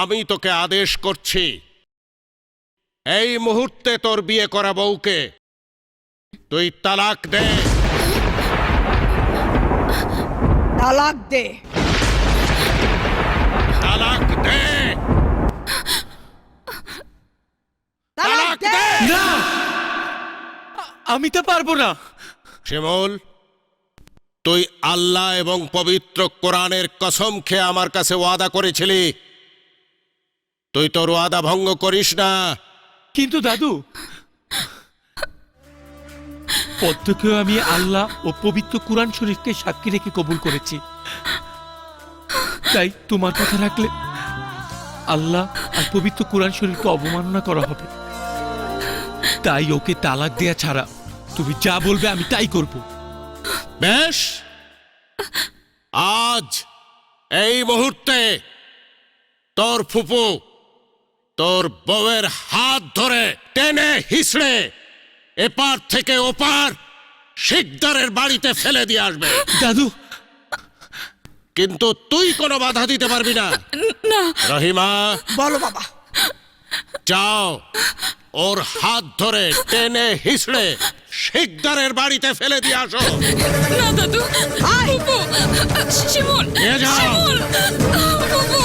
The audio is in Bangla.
আমি তোকে আদেশ করছি, এই মুহূর্তে তোর বিয়ে করা বউকে তুই তালাক দে। তালাক দে। তালাক দে। তালাক দে। না, আমি তা পারবো না। শিমুল, তুই আল্লাহ এবং পবিত্র কোরআনের কসম খেয়ে আমার কাছে ওয়াদা করেছিলি, তুই তোর ওয়াদা ভঙ্গ করিস না। কিন্তু দাদু, পদ্মকেও আমি আল্লাহ ও পবিত্র কুরআন শরীফকে সাক্ষী রেখে কবুল করেছি, তাই তোমার কথা রাখলে আল্লাহ আর পবিত্র কুরআন শরীফকে অবমাননা করা হবে। তাই ওকে তালাক দেয়া ছাড়া তুমি যা বলবে আমি তাই করব। বেশ, আজ এই মুহূর্তে তোর ফুপু তোর বউয়ের হাত ধরে টেনে হিসড়ে এপার থেকে ওপার শিকদারের বাড়িতে ফেলে দিয়ে আসবে। দাদু, কিন্তু তুই কোনো বাধা দিতে পারবি না। রহিমা, বলো বাবা। যাও, ওর হাত ধরে টেনে হিসড়ে শিকদারের বাড়িতে ফেলে দিয়ে আসো। না দাদু, ফুপু, শিমুল, নিয়ে যাও। শিমুল, ফুপু,